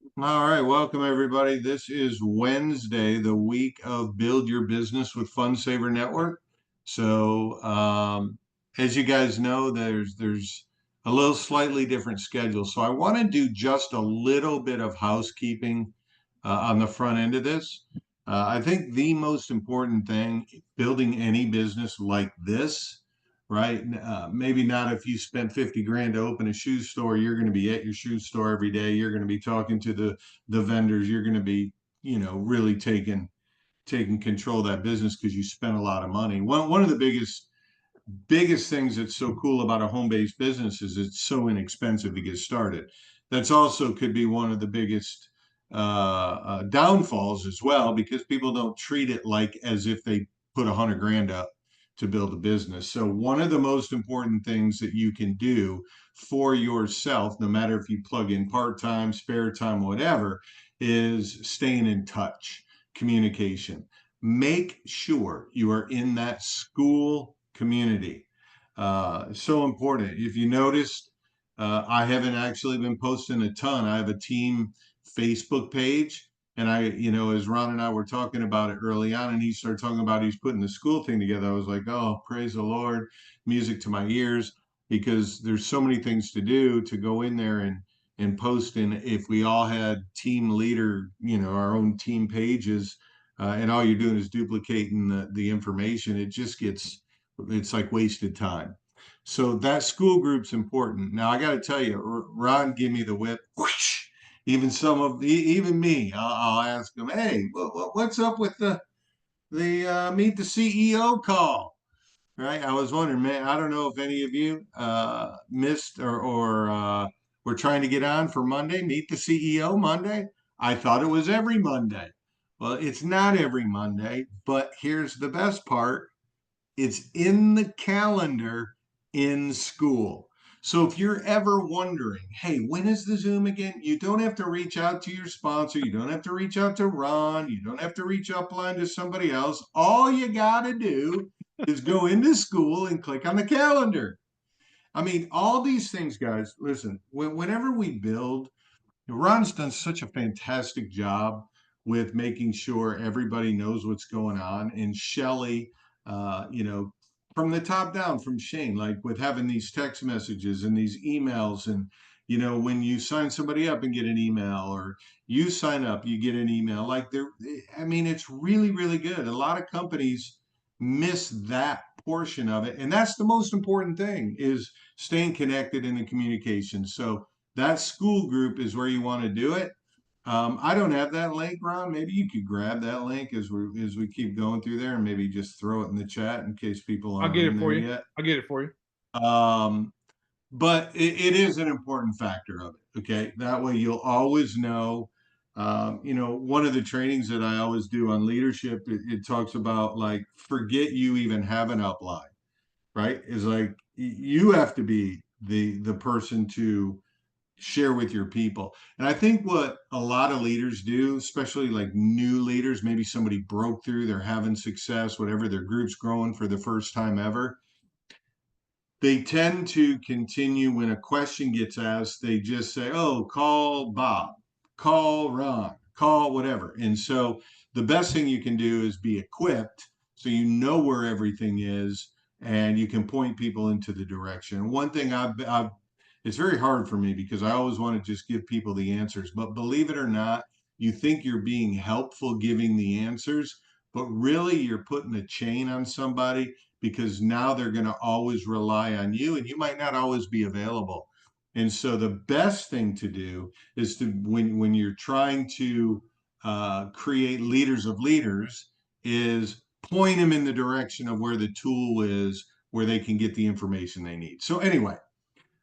All right, welcome everybody. This is Wednesday, the week of Build Your Business with Fund Saver Network. So, as you guys know, there's a little slightly different schedule. So I want to do just a little bit of housekeeping on the front end of this. I think the most important thing building any business like this, right? Maybe not if you spent 50 grand to open a shoe store, you're going to be at your shoe store every day. You're going to be talking to the vendors. You're going to be, really taking control of that business because you spent a lot of money. One of the biggest things that's so cool about a home-based business is it's so inexpensive to get started. That's also could be one of the biggest downfalls as well because people don't treat it like as if they put 100 grand up to build a business. So one of the most important things that you can do for yourself, no matter if you plug in part-time, spare time, whatever, is staying in touch, communication. Make sure you are in that school community. So important. If you noticed, I haven't actually been posting a ton. I have a team Facebook page. And as Ron and I were talking about it early on, and he started talking about he's putting the school thing together, I was like, oh, praise the Lord, music to my ears, because there's so many things to do to go in there and post. And if we all had team leader, our own team pages, and all you're doing is duplicating the information, it's like wasted time. So that school group's important. Now I got to tell you, Ron, give me the whip. Whoosh! Even me, I'll ask him, hey, what's up with the meet the CEO call? Right? I was wondering, man. I don't know if any of you missed or were trying to get on for Monday. Meet the CEO Monday. I thought it was every Monday. Well, it's not every Monday, but here's the best part, it's in the calendar in school. So if you're ever wondering, hey, when is the Zoom again? You don't have to reach out to your sponsor. You don't have to reach out to Ron. You don't have to reach upline to somebody else. All you got to do is go into school and click on the calendar. I mean, all these things, guys, listen, whenever we build, Ron's done such a fantastic job with making sure everybody knows what's going on. And Shelly, from the top down, from Shane, like with having these text messages and these emails, and when you sign somebody up and get an email, or you sign up, you get an email. Like I mean, it's really, really good. A lot of companies miss that portion of it, and that's the most important thing is staying connected in the communication. So that school group is where you want to do it. I don't have that link, Ron. Maybe you could grab that link as we keep going through there, and maybe just throw it in the chat in case people I'll aren't get in it for there you. yet. I'll get it for you. Um, but it is an important factor of it. Okay, that way you'll always know. One of the trainings that I always do on leadership, it talks about like forget you even have an upline, right? Is like you have to be the person to share with your people. And I think what a lot of leaders do, especially like new leaders, maybe somebody broke through, they're having success, whatever, their group's growing for the first time ever. They tend to continue when a question gets asked, they just say, oh, call Bob, call Ron, call whatever. And so the best thing you can do is be equipped so you know where everything is and you can point people into the direction. One thing I've it's very hard for me because I always want to just give people the answers. But believe it or not, you think you're being helpful giving the answers, but really you're putting a chain on somebody because now they're going to always rely on you and you might not always be available. And so the best thing to do is to when you're trying to create leaders of leaders is point them in the direction of where the tool is where they can get the information they need. So anyway,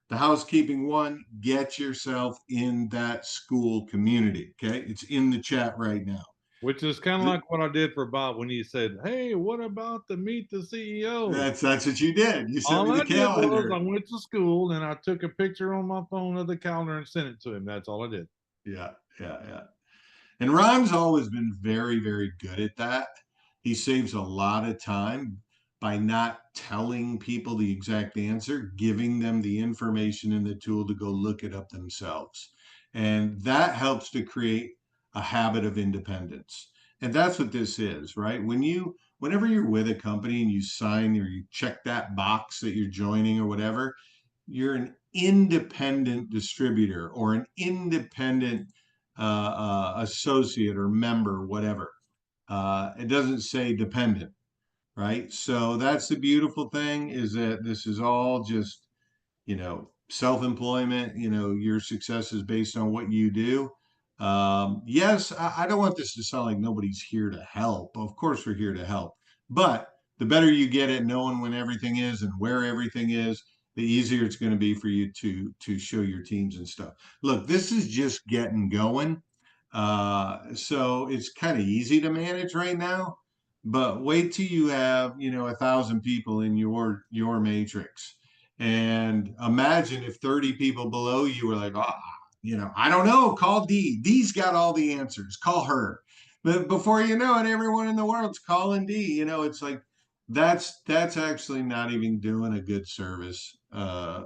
the housekeeping one, get yourself in that school community. Okay. It's in the chat right now. Which is kind of like what I did for Bob when he said, "Hey, what about the meet the CEO?" That's what you did. You sent me All the I did was I calendar. went to school and I took a picture on my phone of the calendar and sent it to him. That's all I did. Yeah, yeah, yeah. And Ron's always been very, very good at that. He saves a lot of time by not telling people the exact answer, giving them the information and the tool to go look it up themselves. And that helps to create a habit of independence. And that's what this is, right? Whenever you're with a company and you sign or you check that box that you're joining or whatever, you're an independent distributor or an independent associate or member, whatever. It doesn't say dependent, right? So that's the beautiful thing, is that this is all just, self-employment. Your success is based on what you do. Yes, I don't want this to sound like nobody's here to help. Of course we're here to help, but the better you get at knowing when everything is and where everything is, the easier it's going to be for you to show your teams and stuff. Look, this is just getting going. So it's kind of easy to manage right now, but wait till you have 1,000 people in your matrix, and imagine if 30 people below you were like, oh, I don't know, call D. D's got all the answers, call her. But before you know it, everyone in the world's calling D. It's like that's actually not even doing a good service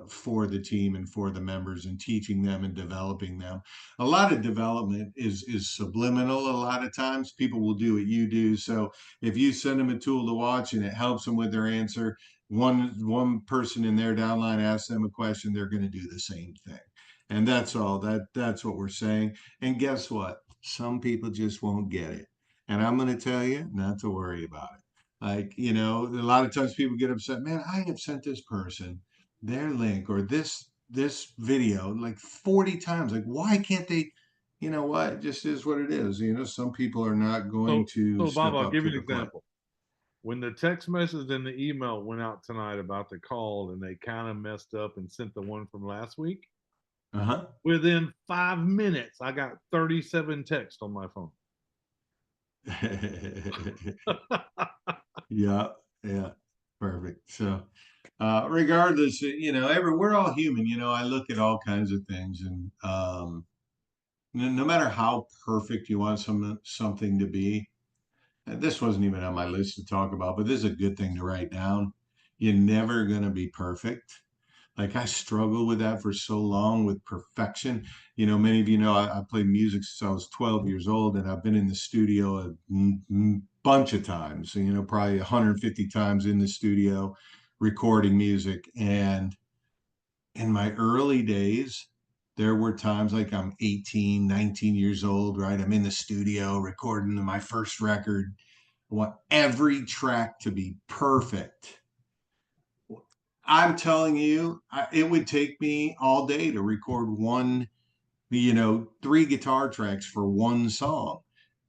for the team and for the members and teaching them and developing them. A lot of development is subliminal. A lot of times people will do what you do. So if you send them a tool to watch and it helps them with their answer, one person in their downline asks them a question, they're going to do the same thing. And that's all. That's what we're saying. And guess what? Some people just won't get it. And I'm going to tell you not to worry about it. Like, a lot of times people get upset, man, I have sent this person their link or this video like 40 times. Like, why can't they? You know what? It just is what it is. Some people are not going to So Bob, step I'll up give to you an the plate. example. When the text message and the email went out tonight about the call and they kind of messed up and sent the one from last week, Uh-huh. within 5 minutes, I got 37 texts on my phone. Yeah, yeah, perfect. So, regardless, we're all human. I look at all kinds of things, and no matter how perfect you want something to be, and this wasn't even on my list to talk about, but this is a good thing to write down. You're never gonna be perfect. Like, I struggled with that for so long, with perfection. Many of you know I played music since I was 12 years old, and I've been in the studio a bunch of times, probably 150 times in the studio recording music. And in my early days, there were times like I'm 18, 19 years old, right? I'm in the studio recording my first record. I want every track to be perfect. I'm telling you, it would take me all day to record one, 3 guitar tracks for one song.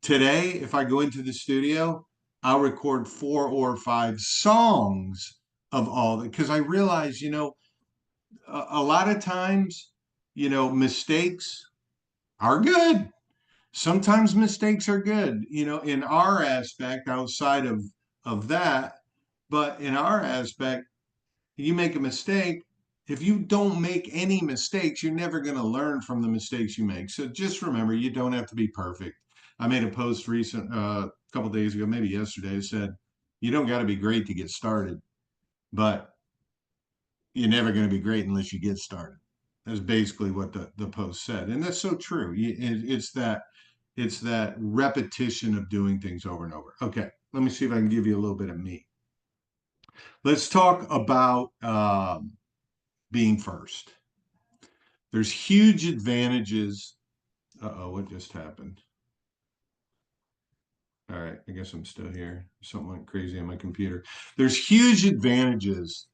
Today, if I go into the studio, I'll record 4 or 5 songs of all that, because I realize, a lot of times, mistakes are good. Sometimes mistakes are good, in our aspect outside of that. But in our aspect, you make a mistake. If you don't make any mistakes, you're never going to learn from the mistakes you make. So just remember, you don't have to be perfect. I made a post a couple days ago, maybe yesterday, said, you don't got to be great to get started, but you're never going to be great unless you get started. That's basically what the post said. And that's so true. It's that repetition of doing things over and over. Okay, let me see if I can give you a little bit of me. Let's talk about being first. There's huge advantages. Uh-oh, what just happened? All right, I guess I'm still here. Something went crazy on my computer. There's huge advantages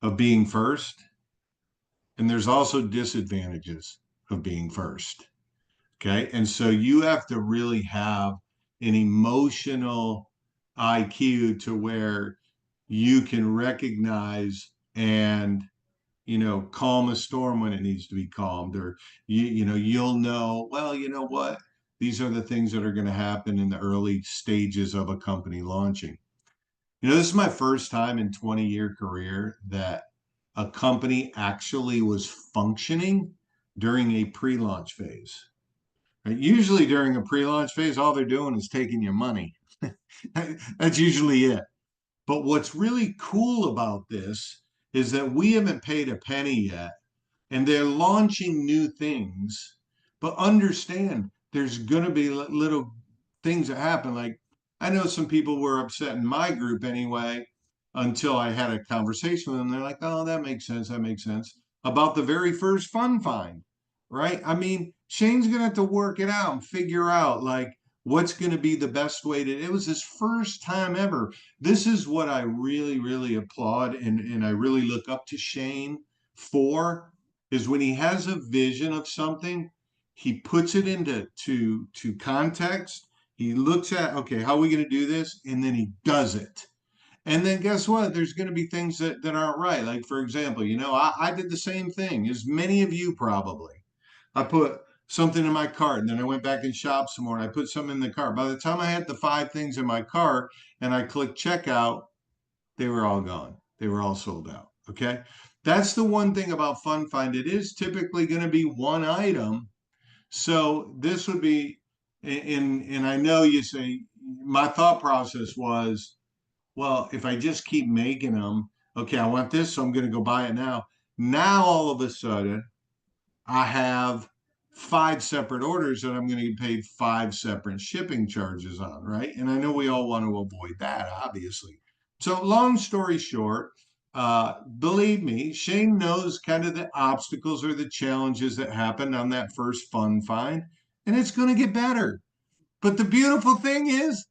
of being first, and there's also disadvantages of being first. Okay. And so you have to really have an emotional IQ to where you can recognize and calm a storm when it needs to be calmed, or you'll know, well, you know what, these are the things that are going to happen in the early stages of a company launching. This is my first time in 20-year career that a company actually was functioning during a pre-launch phase. Right? Usually during a pre-launch phase, all they're doing is taking your money. That's usually it. But what's really cool about this is that we haven't paid a penny yet, and they're launching new things, But understand there's going to be little things that happen. Like I know some people were upset in my group anyway until I had a conversation with them. They're like, oh, that makes sense. That makes sense. About the very first fun find, right? I mean, Shane's going to have to work it out and figure out like what's going to be the best way to. It was his first time ever. This is what I really, really applaud and I really look up to Shane for is when he has a vision of something, he puts it into to context. He looks at, okay, how are we going to do this? And then he does it. And then guess what? There's going to be things that aren't right. Like, for example, I did the same thing as many of you probably. I put something in my cart and then I went back and shopped some more and I put something in the cart. By the time I had the five things in my cart and I clicked checkout, they were all gone. They were all sold out. Okay. That's the one thing about Fun Find. It is typically going to be one item. So this would be, and I know you say, my thought process was, well, if I just keep making them, okay, I want this, so I'm going to go buy it now. Now all of a sudden, I have five separate orders that I'm going to get paid five separate shipping charges on, right? And I know we all want to avoid that, obviously. So, long story short, believe me, Shane knows kind of the obstacles or the challenges that happened on that first fun find, and it's going to get better. But the beautiful thing is,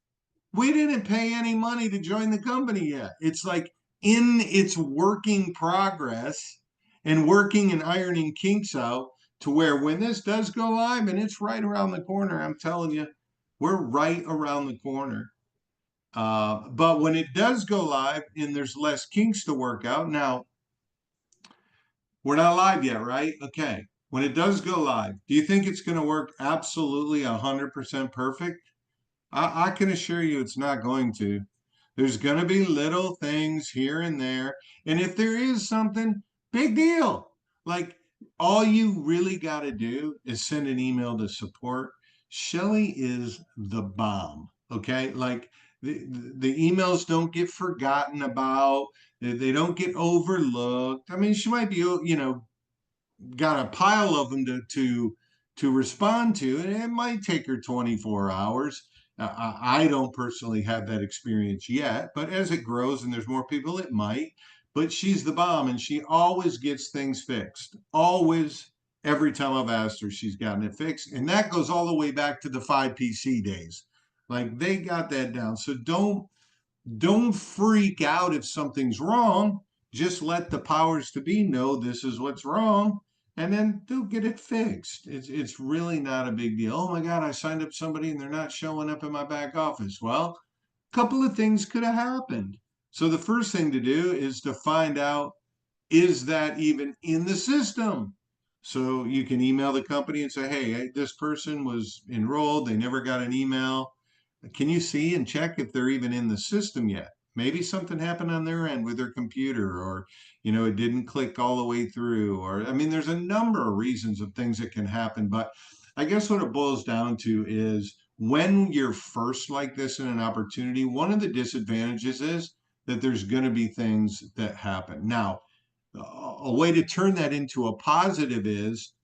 we didn't pay any money to join the company yet. It's like in its working progress and working and ironing kinks out to where when this does go live and it's right around the corner, I'm telling you, we're right around the corner. But when it does go live and there's less kinks to work out, now we're not live yet, right? Okay. When it does go live, do you think it's going to work absolutely 100% perfect? I can assure you it's not going to. There's going to be little things here and there. And if there is something, big deal. Like all you really got to do is send an email to support. Shelly is the bomb. Okay. Like the emails don't get forgotten about, they don't get overlooked. I mean, she might be, got a pile of them to respond to, and it might take her 24 hours. I don't personally have that experience yet, but as it grows and there's more people, it might. But she's the bomb, and she always gets things fixed. Always, every time I've asked her, she's gotten it fixed, and that goes all the way back to the 5PC days. Like they got that down. So don't freak out if something's wrong. Just let the powers to be know this is what's wrong, and then they'll get it fixed. It's really not a big deal. Oh my God, I signed up somebody and they're not showing up in my back office. Well, a couple of things could have happened. So the first thing to do is to find out, is that even in the system? So you can email the company and say, hey, this person was enrolled, they never got an email. Can you see and check if they're even in the system yet? Maybe something happened on their end with their computer, or it didn't click all the way through, or I mean, there's a number of reasons of things that can happen. But I guess what it boils down to is when you're first like this in an opportunity, one of the disadvantages is that there's going to be things that happen. Now, a way to turn that into a positive is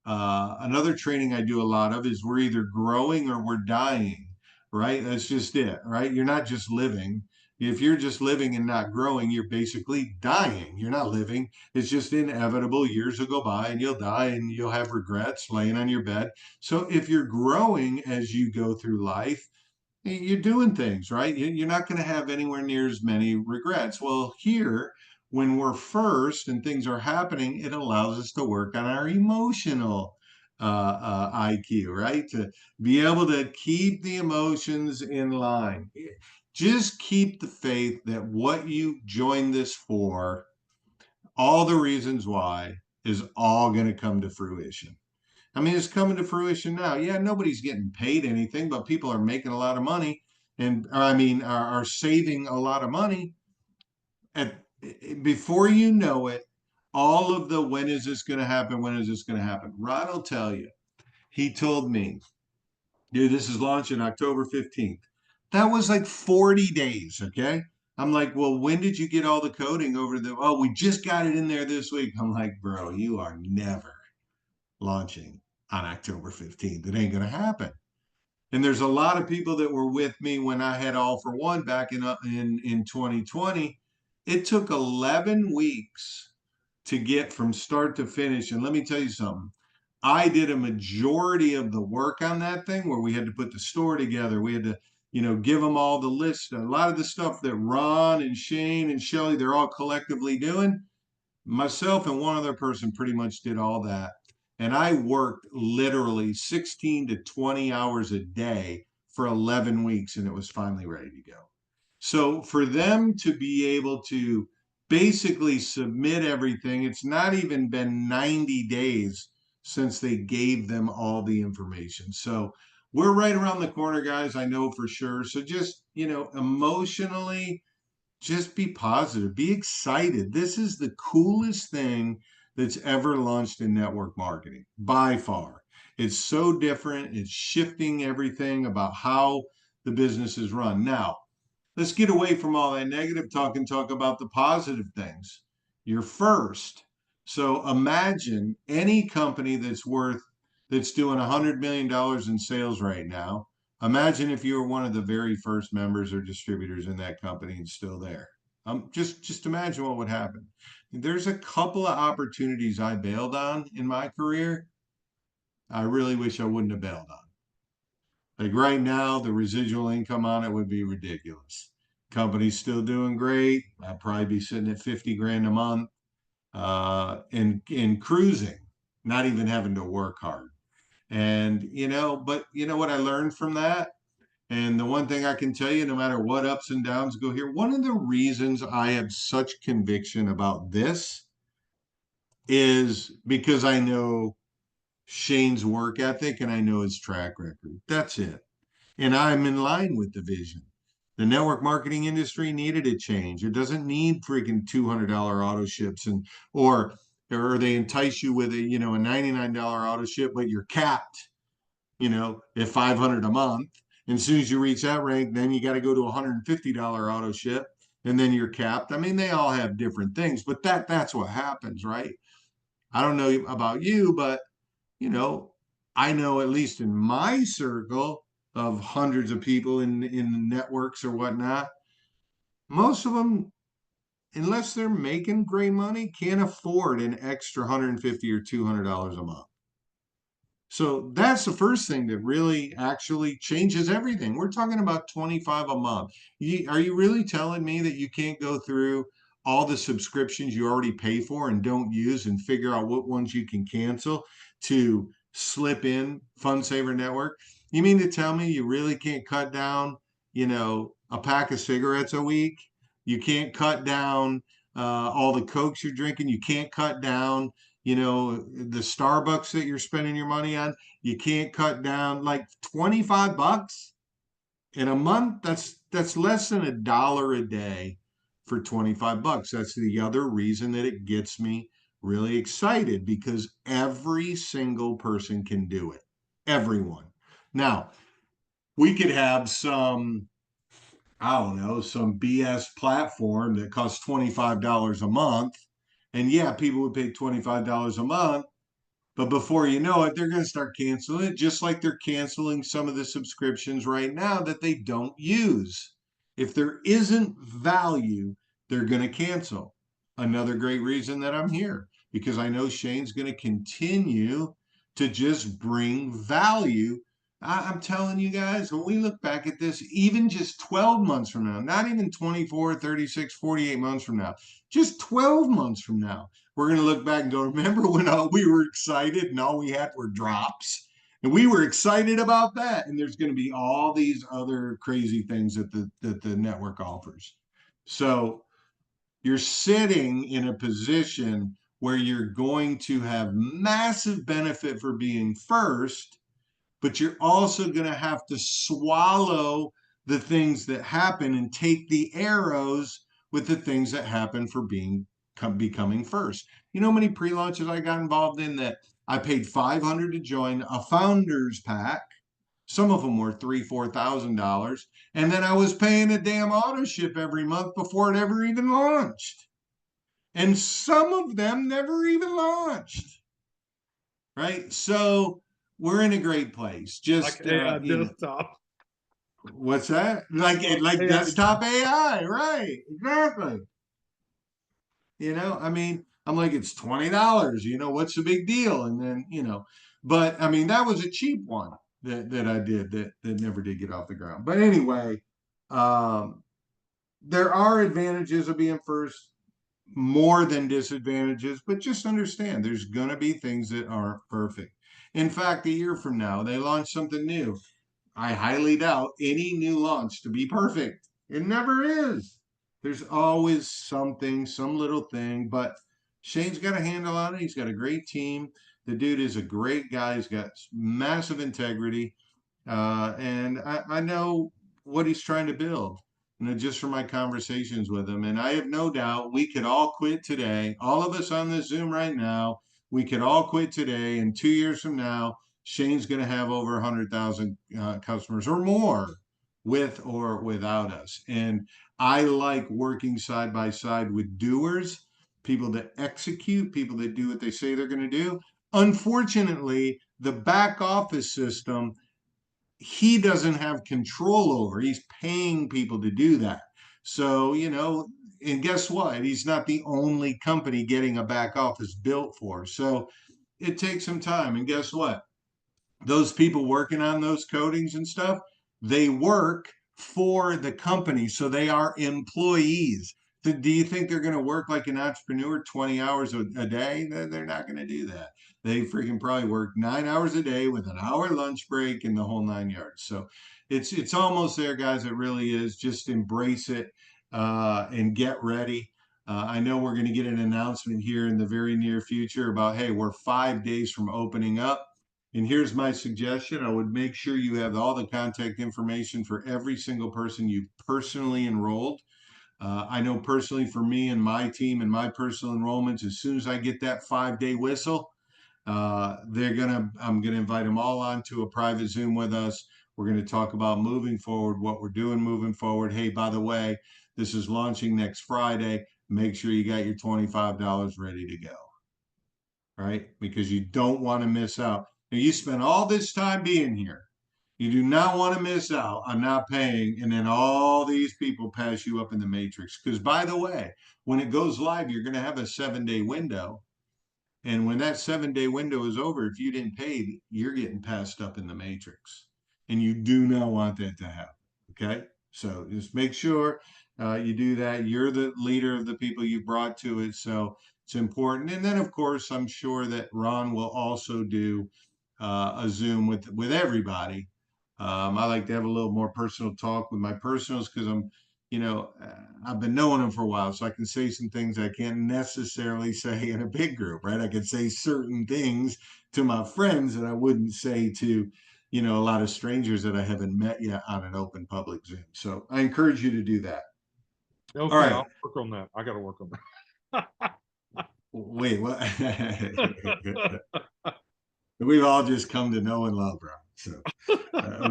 another training I do a lot of is we're either growing or we're dying, right? That's just it, right? You're not just living. If you're just living and not growing, you're basically dying. You're not living. It's just inevitable. Years will go by and you'll die and you'll have regrets laying on your bed. So if you're growing as you go through life, you're doing things, right? You're not going to have anywhere near as many regrets. Well, here, when we're first and things are happening, it allows us to work on our emotional IQ, right? To be able to keep the emotions in line. Just keep the faith that what you joined this for, all the reasons why, is all going to come to fruition. I mean, it's coming to fruition now. Yeah, nobody's getting paid anything, but people are making a lot of money and I mean are saving a lot of money. At before you know it, all of the when is this going to happen? When is this going to happen? Rod will tell you. He told me, dude, this is launching October 15th. That was like 40 days. Okay. I'm like, well, when did you get all the coding over the? Oh, we just got it in there this week. I'm like, bro, you are never launching on October 15th. It ain't going to happen. And there's a lot of people that were with me when I had All for One back in 2020. It took 11 weeks to get from start to finish. And let me tell you something. I did a majority of the work on that thing where we had to put the store together. We had to, give them all the list. A lot of the stuff that Ron and Shane and Shelly, they're all collectively doing. Myself and one other person pretty much did all that. And I worked literally 16 to 20 hours a day for 11 weeks, and it was finally ready to go. So for them to be able to basically submit everything, it's not even been 90 days since they gave them all the information. So we're right around the corner, guys. I know for sure. So just, emotionally, just be positive, be excited. This is the coolest thing that's ever launched in network marketing by far. It's so different. It's shifting everything about how the business is run. Now, let's get away from all that negative talk and talk about the positive things. You're first. So imagine any company that's doing $100 million in sales right now. Imagine if you were one of the very first members or distributors in that company and still there. Just imagine what would happen. There's a couple of opportunities I bailed on in my career. I really wish I wouldn't have bailed on. Like right now, the residual income on it would be ridiculous. Company's still doing great. I'd probably be sitting at 50 grand a month, in cruising, not even having to work hard. And but you know what I learned from that? And the one thing I can tell you, no matter what ups and downs go here, one of the reasons I have such conviction about this is because I know Shane's work ethic and I know his track record. That's it. And I'm in line with the vision. The network marketing industry needed a change. It doesn't need freaking $200 auto ships or they entice you with a $99 auto ship, but you're capped, at 500 a month. And as soon as you reach that rank, then you got to go to $150 auto ship, and then you're capped. I mean, they all have different things, but that's what happens, right? I don't know about you, but you know, I know at least in my circle of hundreds of people in networks or whatnot, most of them, unless they're making great money, can't afford an extra 150 or $200 a month. So that's the first thing that really actually changes everything. We're talking about 25 a month. Are you really telling me that you can't go through all the subscriptions you already pay for and don't use and figure out what ones you can cancel to slip in Fund Saver Network? You mean to tell me you really can't cut down, a pack of cigarettes a week? You can't cut down all the Cokes you're drinking. You can't cut down the Starbucks that you're spending your money on. You can't cut down like 25 bucks in a month. That's less than $1 a day for 25 bucks. That's the other reason that it gets me really excited, because every single person can do it. Everyone. Now, we could have some, I don't know, some BS platform that costs $25 a month. And yeah, people would pay $25 a month, but before you know it, they're going to start canceling it, just like they're canceling some of the subscriptions right now that they don't use. If there isn't value, they're going to cancel. Another great reason that I'm here, because I know Shane's going to continue to just bring value. I'm telling you guys, when we look back at this, even just 12 months from now, not even 24, 36, 48 months from now, just 12 months from now, we're going to look back and go, remember when we were excited and all we had were drops? And we were excited about that. And there's going to be all these other crazy things that the network offers. So you're sitting in a position where you're going to have massive benefit for being first, but you're also going to have to swallow the things that happen and take the arrows with the things that happen for becoming first. You know how many pre-launches I got involved in that I paid $500 to join a founders pack? Some of them were $3,000, $4,000, and then I was paying a damn auto ship every month before it ever even launched. And some of them never even launched. Right? So we're in a great place. Like Just AI desktop. what's that? Like AI. desktop AI, right? Exactly. I mean, I'm like, it's $20. What's the big deal? And then, but I mean, that was a cheap one that I did that never did get off the ground. But anyway, um, there are advantages of being first more than disadvantages, but just understand there's going to be things that aren't perfect. In fact, a year from now, they launch something new. I highly doubt any new launch to be perfect. It never is. There's always something, some little thing, but Shane's got a handle on it. He's got a great team. The dude is a great guy. He's got massive integrity. And I know what he's trying to build, just from my conversations with him. And I have no doubt we could all quit today. All of us on this Zoom right now, we could all quit today. And 2 years from now, Shane's going to have over 100,000 customers or more with or without us. And I like working side by side with doers, people that execute, people that do what they say they're going to do. Unfortunately, the back office system he doesn't have control over. He's paying people to do that. So, and guess what? He's not the only company getting a back office built for. So it takes some time. And guess what? Those people working on those codings and stuff, they work for the company. So they are employees. So do you think they're going to work like an entrepreneur 20 hours a day? They're not going to do that. They freaking probably work 9 hours a day with an hour lunch break and the whole 9 yards. So it's almost there, guys. It really is. Just embrace it and get ready. I know we're going to get an announcement here in the very near future about, hey, we're 5 days from opening up. And here's my suggestion. I would make sure you have all the contact information for every single person you personally enrolled. I know personally for me and my team and my personal enrollments, as soon as I get that 5 day whistle, I'm gonna invite them all onto a private Zoom with us. We're going to talk about moving forward, what we're doing moving forward. Hey, by the way, this is launching next Friday. Make sure you got your $25 ready to go. Right? Because you don't want to miss out. Now, you spend all this time being here. You do not want to miss out on not paying, and then all these people pass you up in the matrix. Because, by the way, when it goes live, you're going to have a 7 day window. And when that 7 day window is over, if you didn't pay, you're getting passed up in the matrix. And you do not want that to happen. Okay. So just make sure you do that. You're the leader of the people you brought to it. So it's important. And then, of course, I'm sure that Ron will also do a Zoom with everybody. I like to have a little more personal talk with my personals because I've been knowing them for a while, so I can say some things I can't necessarily say in a big group, right? I could say certain things to my friends that I wouldn't say to, a lot of strangers that I haven't met yet on an open public Zoom. So I encourage you to do that. All Okay, right. I'll work on that. I got to work on Wait, what? that. We've all just come to know and love Ron. So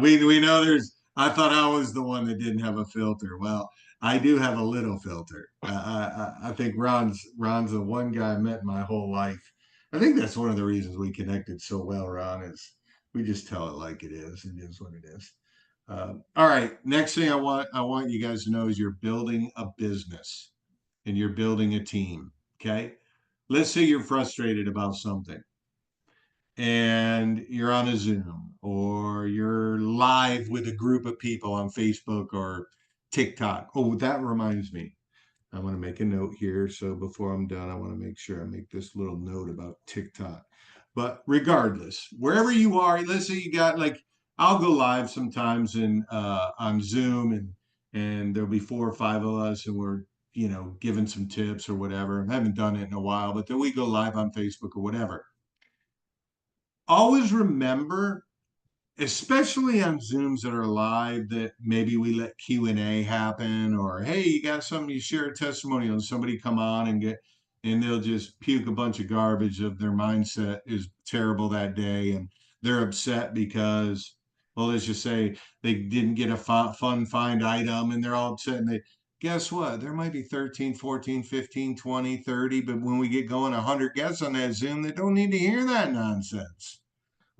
we know there's. I thought I was the one that didn't have a filter. Well, I do have a little filter. I think Ron's the one guy I met my whole life. I think that's one of the reasons we connected so well. Ron is we just tell it like it is. It is what it is. All right. Next thing I want you guys to know is you're building a business and you're building a team. Okay. Let's say you're frustrated about something and you're on a Zoom or you're live with a group of people on Facebook or TikTok. Oh, that reminds me. I want to make a note here. So before I'm done, I want to make sure I make this little note about TikTok. But regardless, wherever you are, let's say you got I'll go live sometimes on Zoom and there'll be 4 or 5 of us and we're giving some tips or whatever. I haven't done it in a while, but then we go live on Facebook or whatever. Always remember, especially on Zooms that are live, that maybe we let Q&A happen, or hey, you got something, you share a testimonial and somebody come on and they'll just puke a bunch of garbage of their mindset is terrible that day and they're upset because, well, let's just say they didn't get a fun find item and they're all upset and they guess what, there might be 13, 14, 15, 20, 30, but when we get going 100 guests on that Zoom, they don't need to hear that nonsense.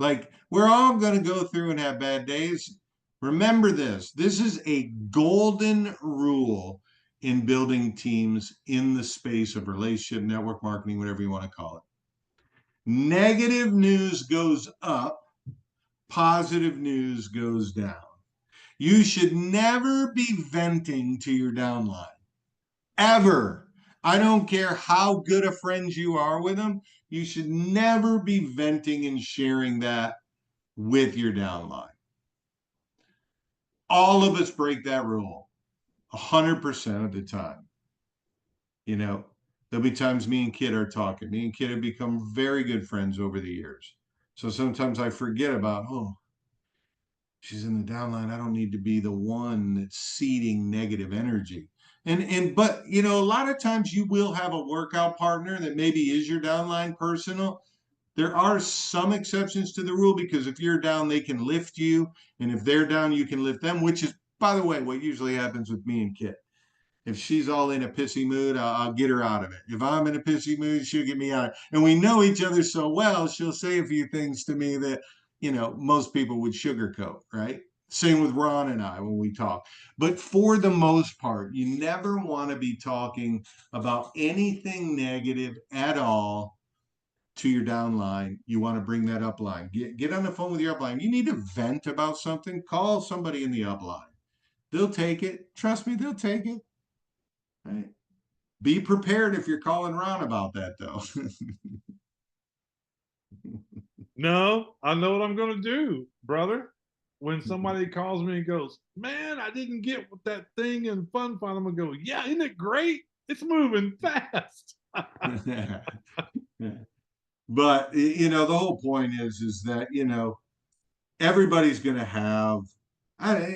Like, we're all going to go through and have bad days. Remember this. This is a golden rule in building teams in the space of relationship, network marketing, whatever you want to call it. Negative news goes up, positive news goes down. You should never be venting to your downline, ever. I don't care how good a friend you are with them. You should never be venting and sharing that with your downline. All of us break that rule 100% of the time. You know, there'll be times me and Kid are talking. Me and Kid have become very good friends over the years. So sometimes I forget about, oh, she's in the downline. I don't need to be the one that's seeding negative energy. But a lot of times you will have a workout partner that maybe is your downline personal. There are some exceptions to the rule, because if you're down, they can lift you. And if they're down, you can lift them, which is, by the way, what usually happens with me and Kit. If she's all in a pissy mood, I'll get her out of it. If I'm in a pissy mood, she'll get me out of it. And we know each other so well, she'll say a few things to me that, most people would sugarcoat, right? Same with Ron and I when we talk. But for the most part, you never want to be talking about anything negative at all to your downline. You want to bring that upline. Get on the phone with your upline. You need to vent about something, call somebody in the upline. They'll take it. Trust me, they'll take it. Right? Be prepared if you're calling Ron about that, though. No, I know what I'm going to do, brother. When somebody calls me and goes, man, I didn't get with that thing in Fun Fun, I'm going to go, yeah, isn't it great? It's moving fast. But the whole point is that everybody's going to have,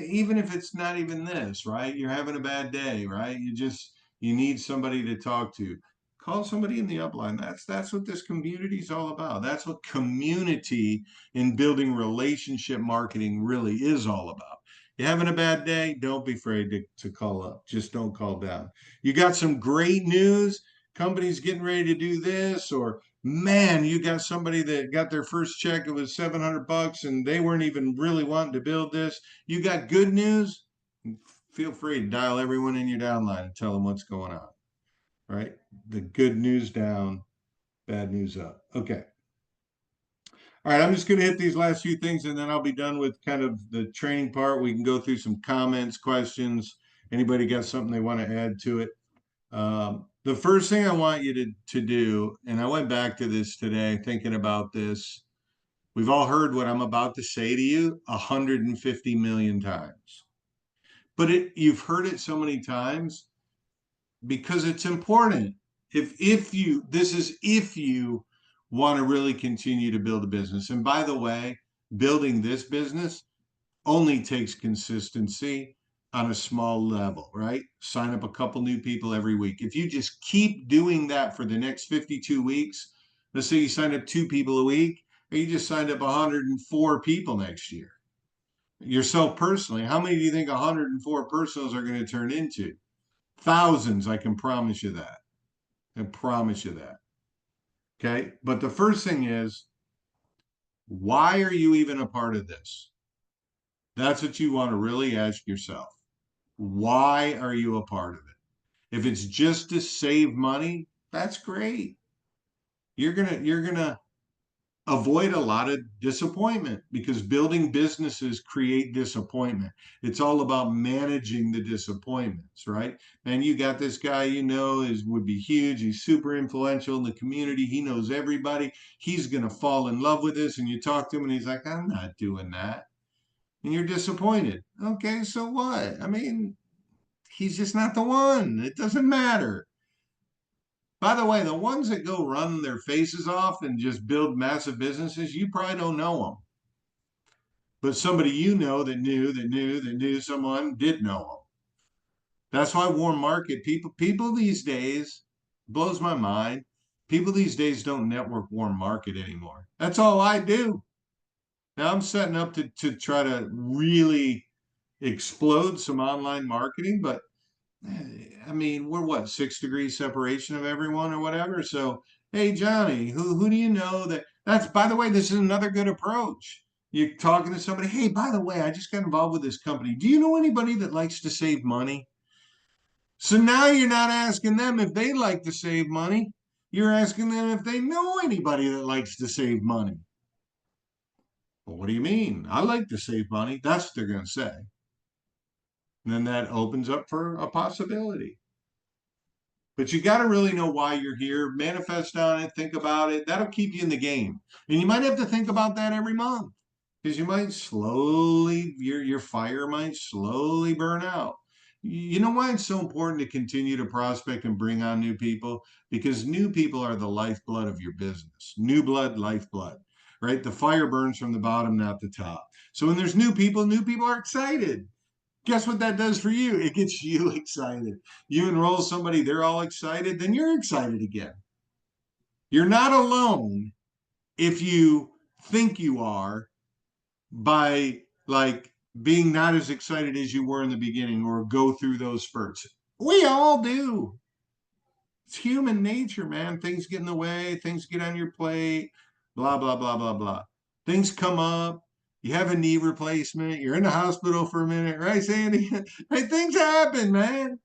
even if it's not even this, right? You're having a bad day, right? You need somebody to talk to. Call somebody in the upline. That's what this community is all about. That's what community in building relationship marketing really is all about. You're having a bad day, don't be afraid to call up. Just don't call down. You got some great news. Company's getting ready to do this, or man, you got somebody that got their first check, it was $700 and they weren't even really wanting to build this. You got good news, feel free to dial everyone in your downline and tell them what's going on, right? The good news down, bad news up. Okay. All right, I'm just going to hit these last few things and then I'll be done with kind of the training part. We can go through some comments, questions. Anybody got something they want to add to it? The first thing I want you to do, and I went back to this today thinking about this. We've all heard what I'm about to say to you 150 million times. But you've heard it so many times because it's important. If you want to really continue to build a business. And by the way, building this business only takes consistency on a small level, right? Sign up a couple new people every week. If you just keep doing that for the next 52 weeks, let's say you sign up 2 people a week, or you just signed up 104 people next year. Yourself personally, how many do you think 104 personals are going to turn into? Thousands, I can promise you that. I promise you that. Okay. But the first thing is, why are you even a part of this? That's what you want to really ask yourself. Why are you a part of it? If it's just to save money, that's great. You're gonna avoid a lot of disappointment, because building businesses create disappointment. It's all about managing the disappointments, right? And you got this guy, would be huge. He's super influential in the community. He knows everybody. He's gonna fall in love with this. And you talk to him and he's like, I'm not doing that. And you're disappointed. Okay, so what? I mean, he's just not the one. It doesn't matter. By the way, the ones that go run their faces off and just build massive businesses, you probably don't know them. But somebody that knew someone did know them. That's why warm market people these days, blows my mind. People these days don't network warm market anymore. That's all I do. Now I'm setting up to try to really explode some online marketing, but I mean, we're what, 6 degrees separation of everyone or whatever. So, hey, Johnny, who do you know that? That's, by the way, this is another good approach. You're talking to somebody, hey, by the way, I just got involved with this company. Do you know anybody that likes to save money? So now you're not asking them if they like to save money. You're asking them if they know anybody that likes to save money. Well, what do you mean? I like to save money. That's what they're going to say. And then that opens up for a possibility. But you got to really know why you're here, manifest on it, think about it. That'll keep you in the game. And you might have to think about that every month because you might slowly, your fire might slowly burn out. You know why it's so important to continue to prospect and bring on new people? Because new people are the lifeblood of your business. New blood, lifeblood, right? The fire burns from the bottom, not the top. So when there's new people are excited. Guess what that does for you? It gets you excited. You enroll somebody, they're all excited, then you're excited again. You're not alone if you think you are by like being not as excited as you were in the beginning or go through those spurts. We all do. It's human nature, man. Things get in the way, things get on your plate, blah, blah, blah, blah, blah. Things come up. You have a knee replacement. You're in the hospital for a minute, right, Sandy? Right, things happen, man.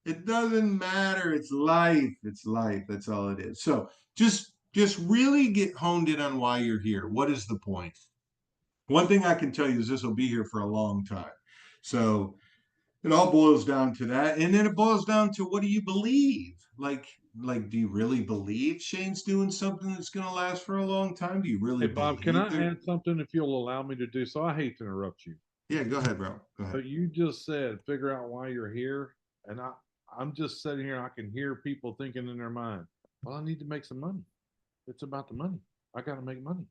It doesn't matter. It's life. It's life. That's all it is. So just really get honed in on why you're here. What is the point? One thing I can tell you is this will be here for a long time. So it all boils down to that. And then it boils down to what do you believe? Do you really believe Shane's doing something that's going to last for a long time? Do you really Hey, Bob, can believe I there? add something if you'll allow me to do so? I hate to interrupt you, Yeah, go ahead, bro. Go ahead. but you just said figure out why you're here, and I'm just sitting here. I can hear people thinking in their mind, "Well, I need to make some money. It's about the money. I got to make money."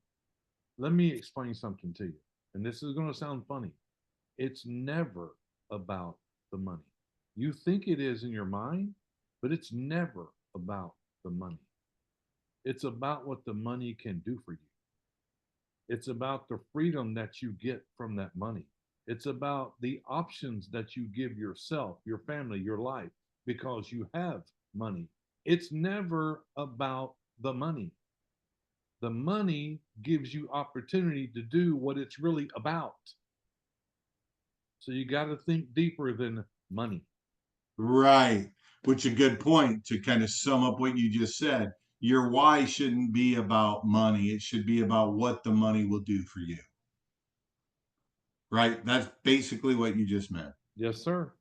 Let me explain something to you, and this is going to sound funny. It's never about the money. You think it is in your mind, but it's never about the money. It's about what the money can do for you. It's about the freedom that you get from that money. It's about the options that you give yourself, your family, your life, because you have money. It's never about the money. The money gives you opportunity to do what it's really about. So you got to think deeper than money. Right. Which is a good point to kind of sum up what you just said. Your why shouldn't be about money. It should be about what the money will do for you. Right? That's basically what you just meant. Yes, sir.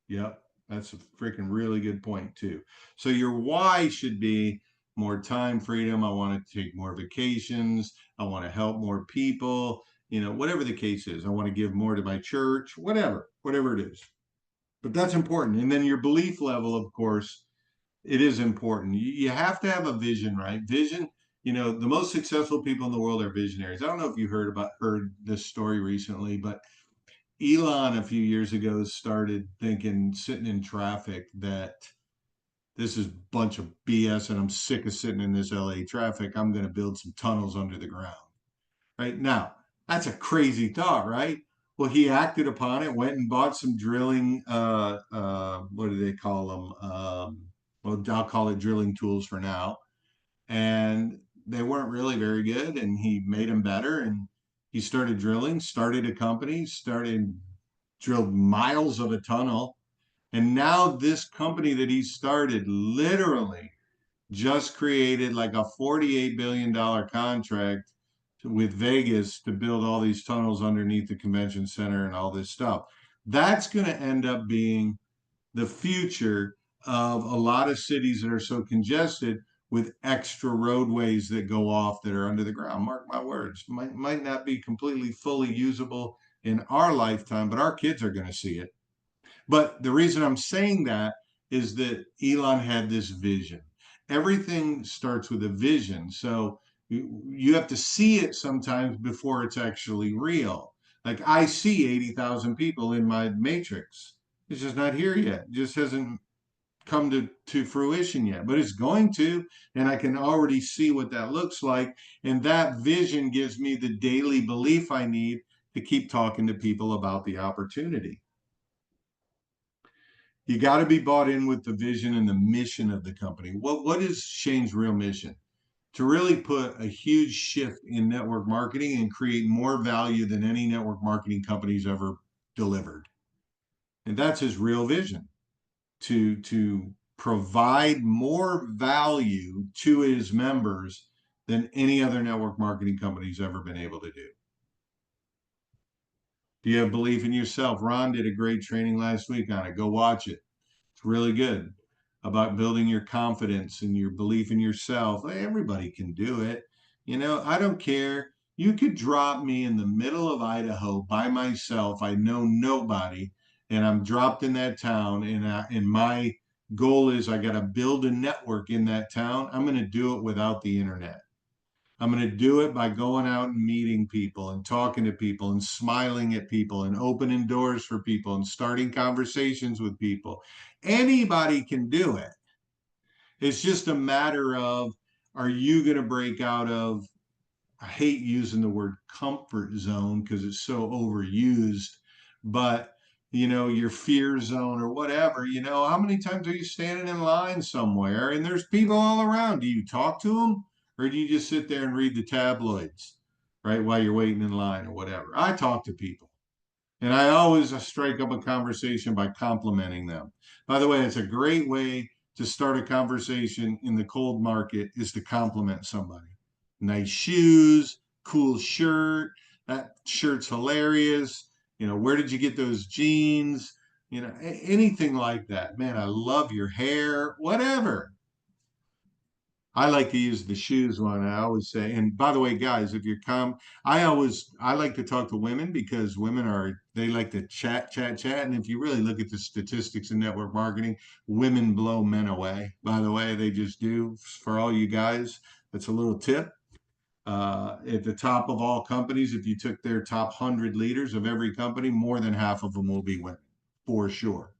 Yep. That's a freaking really good point too. So your why should be more time freedom. I want to take more vacations. I want to help more people, whatever the case is. I want to give more to my church, whatever it is. But that's important. And then your belief level, of course, it is important. You have to have a vision, right? Vision, the most successful people in the world are visionaries. I don't know if you heard this story recently, but Elon a few years ago started thinking, sitting in traffic, that this is a bunch of BS and I'm sick of sitting in this LA traffic. I'm going to build some tunnels under the ground. Right now, that's a crazy thought, right? Well, he acted upon it, went and bought some drilling. What do they call them? Well, I'll call it drilling tools for now. And they weren't really very good. And he made them better. And he started drilling, started a company, drilled miles of a tunnel. And now this company that he started literally just created like a $48 billion contract with Vegas to build all these tunnels underneath the convention center and all this stuff. That's going to end up being the future of a lot of cities that are so congested with extra roadways that go off that are under the ground. Mark my words, might not be completely fully usable in our lifetime, but our kids are going to see it. But the reason I'm saying that is that Elon had this vision. Everything starts with a vision. So you have to see it sometimes before it's actually real. Like I see 80,000 people in my matrix. It's just not here yet. It just hasn't come to fruition yet, but it's going to. And I can already see what that looks like. And that vision gives me the daily belief I need to keep talking to people about the opportunity. You got to be bought in with the vision and the mission of the company. What is Shane's real mission? to really put a huge shift in network marketing and create more value than any network marketing company's ever delivered. And that's his real vision, to provide more value to his members than any other network marketing company's ever been able to do. Do you have belief in yourself? Ron did a great training last week on it. Go watch it. It's really good about building your confidence and your belief in yourself. Everybody can do it. I don't care. You could drop me in the middle of Idaho by myself. I know nobody, and I'm dropped in that town. And my goal is I got to build a network in that town. I'm going to do it without the internet. I'm going to do it by going out and meeting people and talking to people and smiling at people and opening doors for people and starting conversations with people. Anybody can do it. It's just a matter of, are you going to break out of, I hate using the word comfort zone because it's so overused, but your fear zone or whatever. How many times are you standing in line somewhere and there's people all around? Do you talk to them, or do you just sit there and read the tabloids, right, while you're waiting in line or whatever? I talk to people, and I always strike up a conversation by complimenting them. By the way, it's a great way to start a conversation in the cold market, is to compliment somebody. Nice shoes, cool shirt, that shirt's hilarious. Where did you get those jeans? Anything like that. Man, I love your hair, whatever. I like to use the shoes one. I always say, and by the way, guys, if you're I like to talk to women because they like to chat, chat, chat. And if you really look at the statistics in network marketing, women blow men away. By the way, they just do. For all you guys, that's a little tip. At the top of all companies, if you took their top 100 leaders of every company, more than half of them will be women, for sure.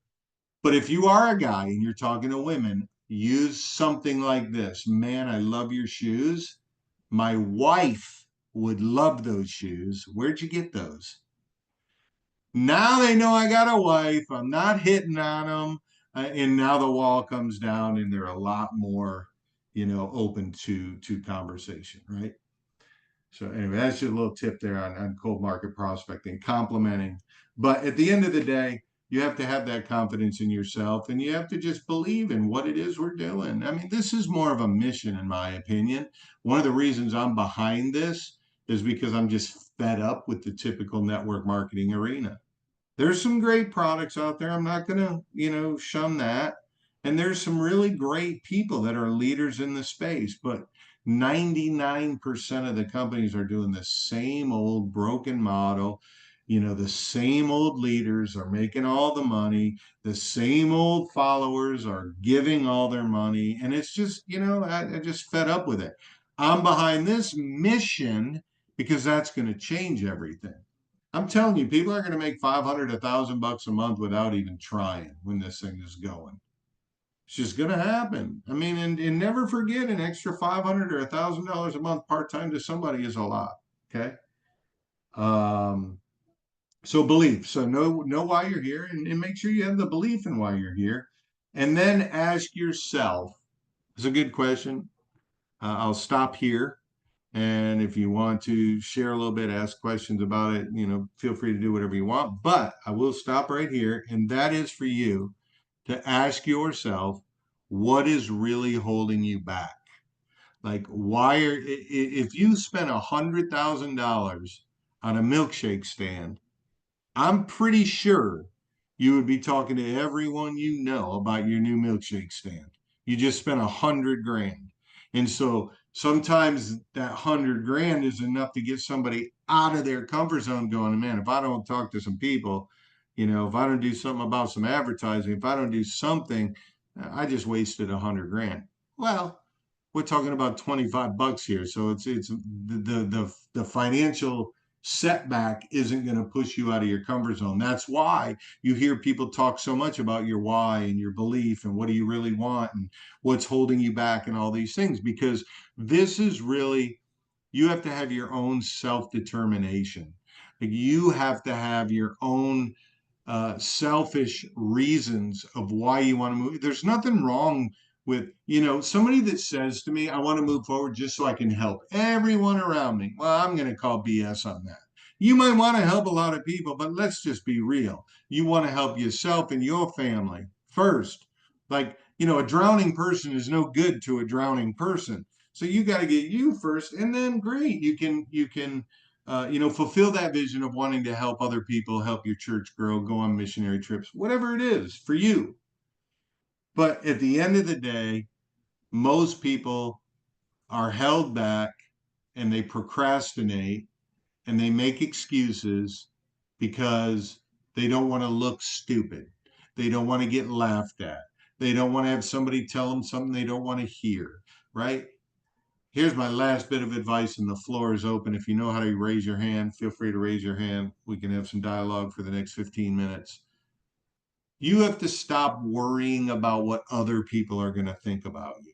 But if you are a guy and you're talking to women, use something like this. Man, I love your shoes. My wife would love those shoes. Where'd you get those? Now they know I got a wife. I'm not hitting on them. And now the wall comes down and they're a lot more, open to conversation, right? So anyway, that's just a little tip there on cold market prospecting, complimenting. But at the end of the day, you have to have that confidence in yourself, and you have to just believe in what it is we're doing. I mean, this is more of a mission, in my opinion. One of the reasons I'm behind this is because I'm just fed up with the typical network marketing arena. There's some great products out there. I'm not going to, shun that. And there's some really great people that are leaders in the space, but 99% of the companies are doing the same old broken model. The same old leaders are making all the money. The same old followers are giving all their money. And it's just, I just fed up with it. I'm behind this mission because that's going to change everything. I'm telling you, people are going to make 500, $1,000 a month without even trying when this thing is going. It's just going to happen. I mean, and never forget, an extra 500 or $1,000 a month part time to somebody is a lot. Okay. Um, so belief. So know why you're here, and make sure you have the belief in why you're here, and then ask yourself. It's a good question. I'll stop here. And if you want to share a little bit, ask questions about it, feel free to do whatever you want. But I will stop right here. And that is for you to ask yourself, what is really holding you back? Like, if you spent $100,000 on a milkshake stand, I'm pretty sure you would be talking to everyone you know about your new milkshake stand. You just spent 100 grand. And so sometimes that 100 grand is enough to get somebody out of their comfort zone going, man, if I don't talk to some people, if I don't do something about some advertising, if I don't do something, I just wasted 100 grand. Well, we're talking about 25 bucks here. So it's the financial setback isn't going to push you out of your comfort zone. That's why you hear people talk so much about your why and your belief and what do you really want and what's holding you back and all these things, because this is really, you have to have your own self-determination. Like, you have to have your own selfish reasons of why you want to move. There's nothing wrong with, somebody that says to me, I want to move forward just so I can help everyone around me. Well, I'm going to call BS on that. You might want to help a lot of people, but let's just be real. You want to help yourself and your family first. Like, a drowning person is no good to a drowning person. So you got to get you first, and then great, you can fulfill that vision of wanting to help other people, help your church grow, go on missionary trips, whatever it is for you. But at the end of the day, most people are held back and they procrastinate and they make excuses because they don't want to look stupid. They don't want to get laughed at. They don't want to have somebody tell them something they don't want to hear, right? Here's my last bit of advice, and the floor is open. If you know how to raise your hand, feel free to raise your hand. We can have some dialogue for the next 15 minutes. You have to stop worrying about what other people are going to think about you.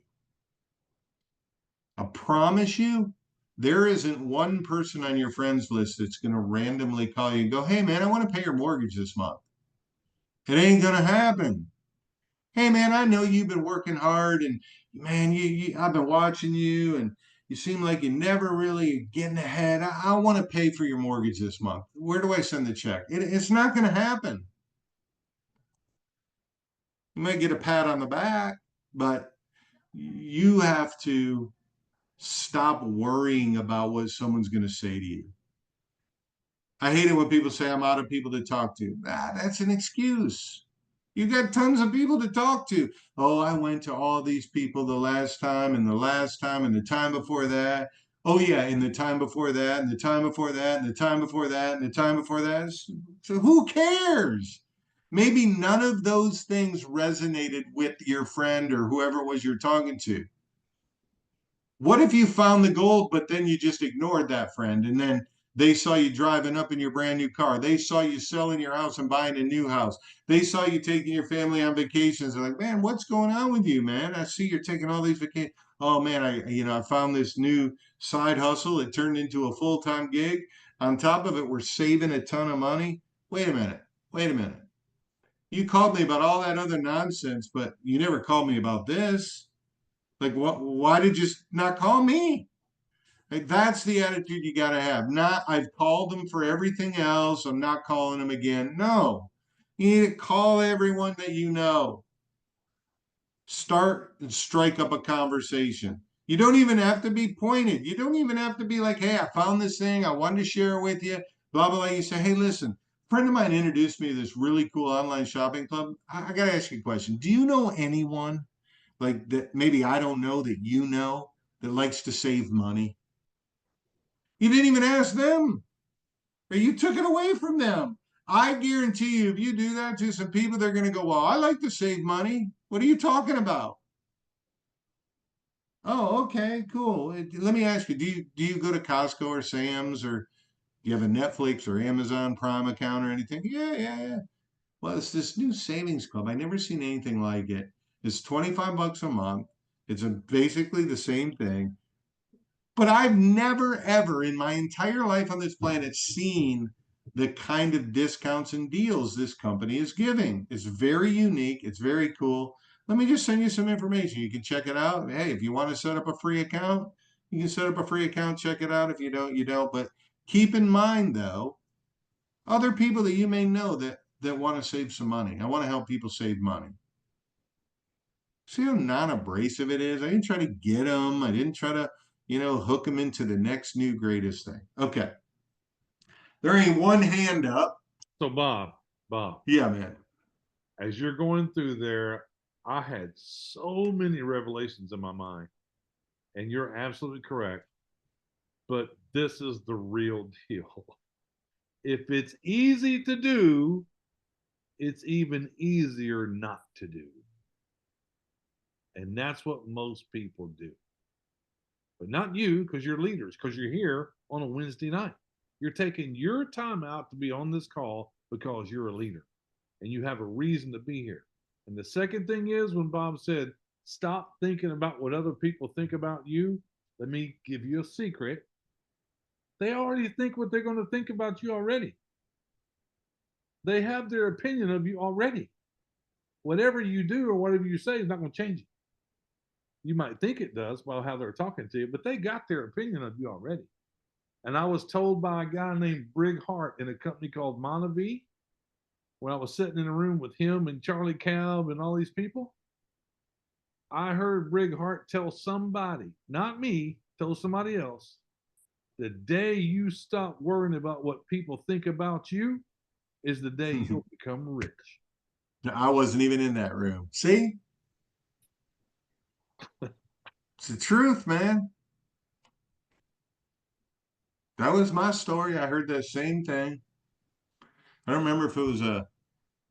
I promise you, there isn't one person on your friends list that's going to randomly call you and go, hey, man, I want to pay your mortgage this month. It ain't going to happen. Hey, man, I know you've been working hard and man, I've been watching you and you seem like you're never really getting ahead. I want to pay for your mortgage this month. Where do I send the check? It's not going to happen. You might get a pat on the back, but you have to stop worrying about what someone's going to say to you. I hate it when people say I'm out of people to talk to. That's an excuse. You got tons of people to talk to. Oh, I went to all these people the last time and the last time and the time before that. Oh, yeah, and the time before that and the time before that and the time before that and the time before that. So who cares? Maybe none of those things resonated with your friend or whoever it was you're talking to. What if you found the gold, but then you just ignored that friend and then they saw you driving up in your brand new car. They saw you selling your house and buying a new house. They saw you taking your family on vacations. They're like, man, what's going on with you, man? I see you're taking all these vacations. Oh man, I found this new side hustle. It turned into a full-time gig. On top of it, we're saving a ton of money. Wait a minute. Wait a minute. You called me about all that other nonsense, but you never called me about this. Like, what? Why did you not call me? Like, that's the attitude you got to have. Not, I've called them for everything else. I'm not calling them again. No, you need to call everyone that you know. Start and strike up a conversation. You don't even have to be pointed. You don't even have to be like, hey, I found this thing. I wanted to share it with you. Blah, blah, blah. You say, hey, listen, a friend of mine introduced me to this really cool online shopping club. I got to ask you a question. Do you know anyone like that maybe I don't know that you know that likes to save money? You didn't even ask them, or you took it away from them. I guarantee you, if you do that to some people, they're going to go, well, I like to save money. What are you talking about? Oh, okay, cool. Let me ask you, do you go to Costco or Sam's, or do you have a Netflix or Amazon Prime account or anything? Yeah, yeah, yeah. Well, it's this new savings club. I never seen anything like it. It's 25 bucks a month. It's basically the same thing. But I've never, ever in my entire life on this planet seen the kind of discounts and deals this company is giving. It's very unique. It's very cool. Let me just send you some information. You can check it out. Hey, if you want to set up a free account, you can set up a free account, check it out. If you don't, you don't. But keep in mind, though, other people that you may know that want to save some money. I want to help people save money. See how non-abrasive it is? I didn't try to get them. I didn't try to, hook them into the next new greatest thing. Okay. There ain't one hand up. So Bob, Yeah, man. as you're going through there, I had so many revelations in my mind, and you're absolutely correct. But this is the real deal. If it's easy to do, it's even easier not to do. And that's what most people do. But not you, because you're leaders, because you're here on a Wednesday night. You're taking your time out to be on this call because you're a leader and you have a reason to be here. And the second thing is when Bob said, stop thinking about what other people think about you, let me give you a secret. They already think what they're going to think about you already. They have their opinion of you already. Whatever you do or whatever you say is not going to change it. You might think it does by how they're talking to you, but they got their opinion of you already. And I was told by a guy named Brig Hart in a company called Monavi, when I was sitting in a room with him and Charlie Cab and all these people, I heard Brig Hart tell somebody, not me, tell somebody else, the day you stop worrying about what people think about you is the day you'll become rich. I wasn't even in that room. See, it's the truth, man. That was my story. I heard that same thing. I don't remember if it was a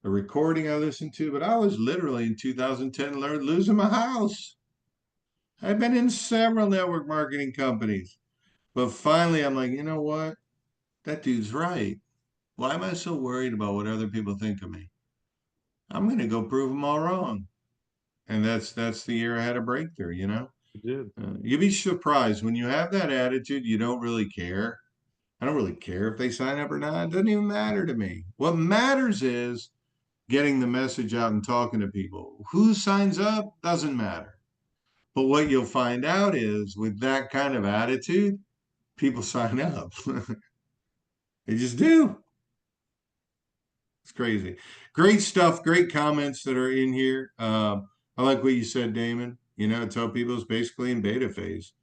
recording I listened to, but I was literally in 2010 losing my house. I've been in several network marketing companies, but finally I'm like, you know what? That dude's right. Why am I so worried about what other people think of me? I'm going to go prove them all wrong. And that's the year I had a breakthrough, you know? You did. You'd be surprised when you have that attitude, you don't really care. I don't really care if they sign up or not. It doesn't even matter to me. What matters is getting the message out and talking to people. Who signs up doesn't matter. But what you'll find out is with that kind of attitude, people sign up. They just do. It's crazy. Great stuff. Great comments that are in here. I like what you said, Damon. You know, tell people it's basically in beta phase.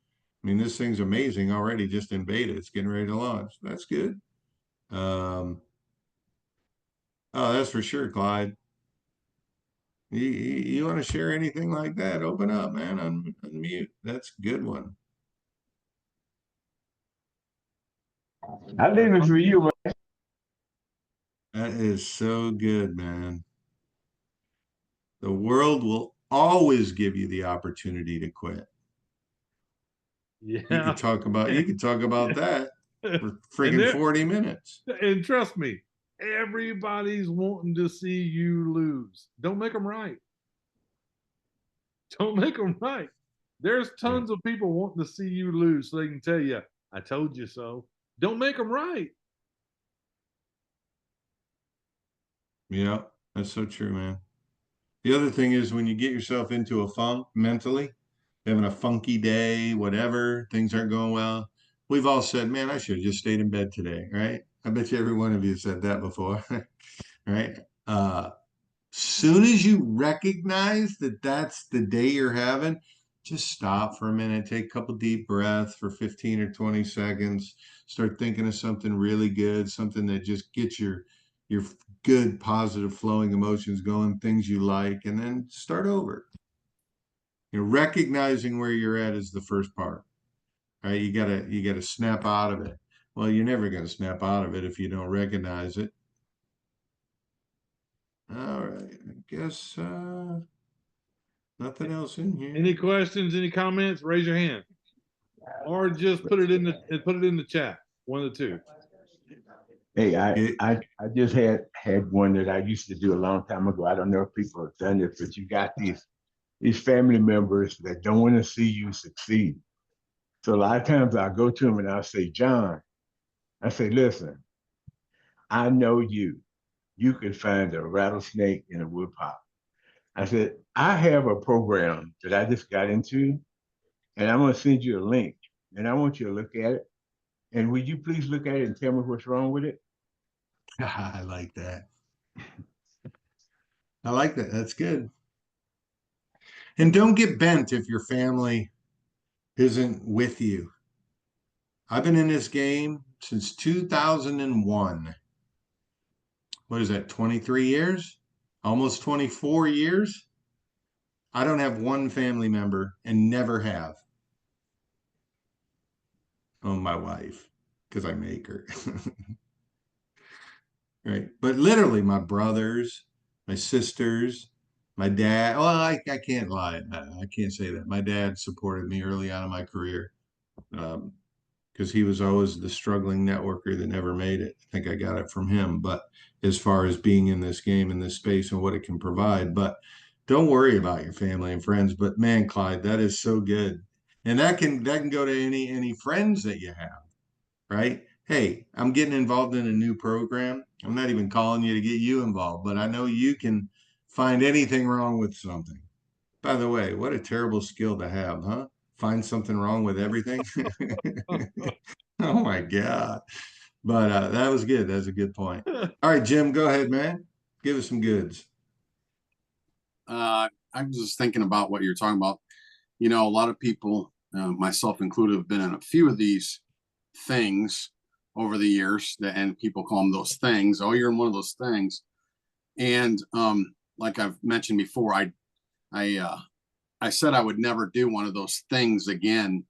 I mean, this thing's amazing already, just in beta. It's getting ready to launch. That's good. Oh, that's for sure, Clyde. You want to share anything like that? Open up, man. Unmute. That's a good one. I leave it for you, man. That is so good, man. The world will always give you the opportunity to quit. Yeah. You could talk about that for and freaking 40 minutes. and trust me, everybody's wanting to see you lose. Don't make them right. Don't make them right. There's tons of people wanting to see you lose so they can tell you, I told you so. Don't make them right. Yeah, that's so true, man. The other thing is when you get yourself into a funk mentally, having a funky day, whatever, things aren't going well. We've all said, man, I should have just stayed in bed today, right? I bet you every one of you said that before, right? Soon as you recognize that that's the day you're having, just stop for a minute, take a couple deep breaths for 15 or 20 seconds, start thinking of something really good, something that just gets your good, positive, flowing emotions going, things you like, and then start over. You know, recognizing where you're at is the first part, right? You gotta snap out of it. Well, you're never gonna snap out of it if you don't recognize it. All right, I guess nothing else in here. Any questions, any comments, raise your hand. Or just put it in the chat. One of the two. Hey, It, I just had one that I used to do a long time ago. I don't know if people have done it, but you got these family members that don't want to see you succeed. So a lot of times I go to them and I'll say, John, I say, listen, I know you. You could find a rattlesnake in a woodpile. I said, I have a program that I just got into, and I'm going to send you a link, and I want you to look at it. And would you please look at it and tell me what's wrong with it? I like that. I like that. That's good. And don't get bent if your family isn't with you. I've been in this game since 2001. What is that, 23 years? Almost 24 years? I don't have one family member and never have. Oh, my wife, because I make her. Right. But literally, my brothers, my sisters, my dad. Well, I can't lie. I can't say that. My dad supported me early on in my career because he was always the struggling networker that never made it. I think I got it from him. But as far as being in this game, in this space, and what it can provide, but don't worry about your family and friends. But man, Clyde, that is so good, and that can go to any friends that you have, right? Hey, I'm getting involved in a new program. I'm not even calling you to get you involved, but I know you can find anything wrong with something. By the way, what a terrible skill to have, huh? Find something wrong with everything. Oh my God. But that was good. That's a good point. All right, Jim, go ahead, man. Give us some goods. I'm just thinking about what you're talking about. You know, a lot of people, myself included, have been in a few of these things over the years, and people call them those things. Oh, you're in one of those things. And like I've mentioned before, I I said I would never do one of those things again,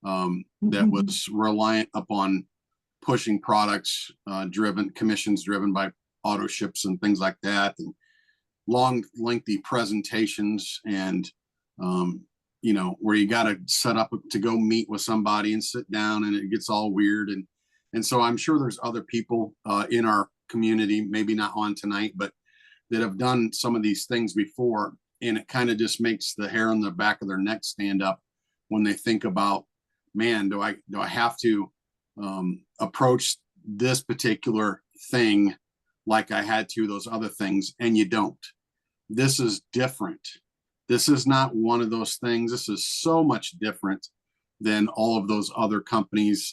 that was reliant upon pushing products, commissions driven by auto ships and things like that, and long, lengthy presentations, and where you got to set up to go meet with somebody and sit down, and it gets all weird. And so I'm sure there's other people in our community, maybe not on tonight, but that have done some of these things before, and it kind of just makes the hair on the back of their neck stand up when they think about, man, do I have to approach this particular thing like I had to those other things? And you don't. This is different. This is not one of those things. This is so much different than all of those other companies.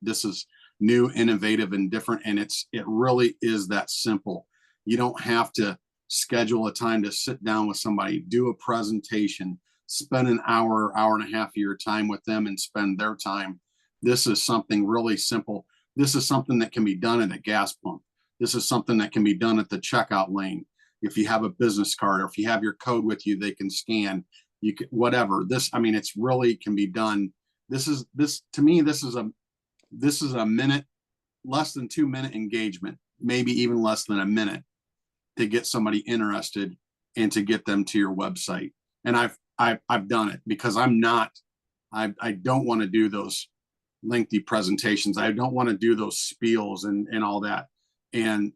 This is new, innovative, and different, and it really is that simple. You don't have to schedule a time to sit down with somebody, do a presentation, spend an hour, hour and a half of your time with them, and spend their time. This is something really simple. This is something that can be done at a gas pump. This is something that can be done at the checkout lane. If you have a business card, or if you have your code with you, they can scan. You can, whatever. It's really can be done. To me, this is a minute, less than 2 minute engagement, maybe even less than a minute, to get somebody interested and to get them to your website. And I've done it, because I don't want to do those lengthy presentations. I don't want to do those spiels and all that. And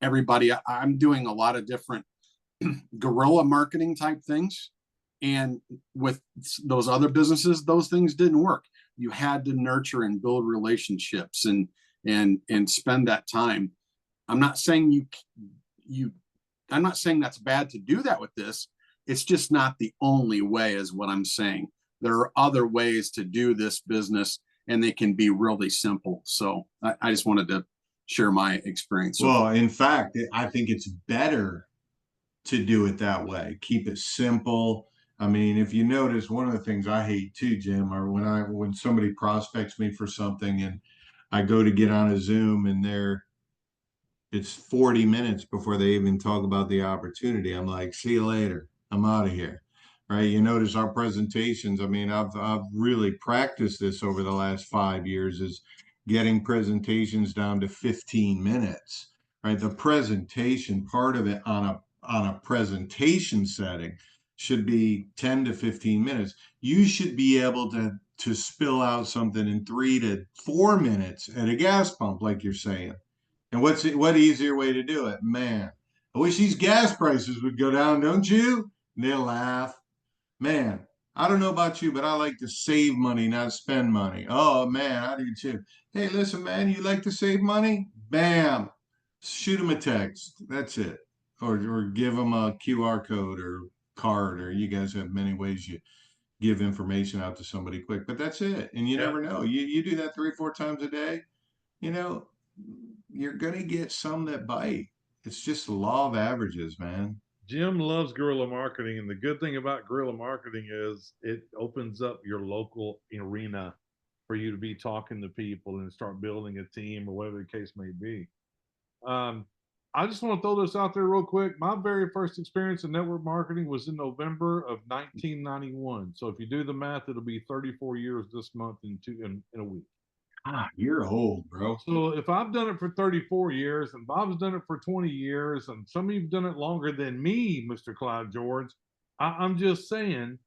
I'm doing a lot of different guerrilla marketing type things. And with those other businesses, those things didn't work. You had to nurture and build relationships and spend that time. I'm not saying I'm not saying that's bad to do that with this. It's just not the only way, is what I'm saying. There are other ways to do this business, and they can be really simple. So I just wanted to share my experience. Well, in fact, I think it's better to do it that way. Keep it simple. I mean, if you notice, one of the things I hate too, Jim, are when somebody prospects me for something and I go to get on a Zoom and it's 40 minutes before they even talk about the opportunity. I'm like, see you later. I'm out of here. Right. You notice our presentations. I mean, I've really practiced this over the last 5 years, is getting presentations down to 15 minutes. Right. The presentation part of it on a presentation setting should be 10 to 15 minutes. You should be able to spill out something in 3 to 4 minutes at a gas pump, like you're saying. And what easier way to do it? Man, I wish these gas prices would go down, don't you? And they'll laugh. Man, I don't know about you, but I like to save money, not spend money. Oh man, I do too. Hey, listen, man, you like to save money? Bam. Shoot them a text. That's it. Or give them a QR code or card, or you guys have many ways you give information out to somebody quick. But that's it. And you never know. You do that 3 or 4 times a day, you know, you're gonna get some that bite. It's just the law of averages, man. Jim loves guerrilla marketing, and the good thing about guerrilla marketing is it opens up your local arena for you to be talking to people and start building a team, or whatever the case may be. Um, I just want to throw this out there real quick. My very first experience in network marketing was in November of 1991. So if you do the math, it'll be 34 years this month in a week. Ah, you're old, bro. So if I've done it for 34 years and Bob's done it for 20 years and some of you've done it longer than me, Mr. Clyde George, I'm just saying,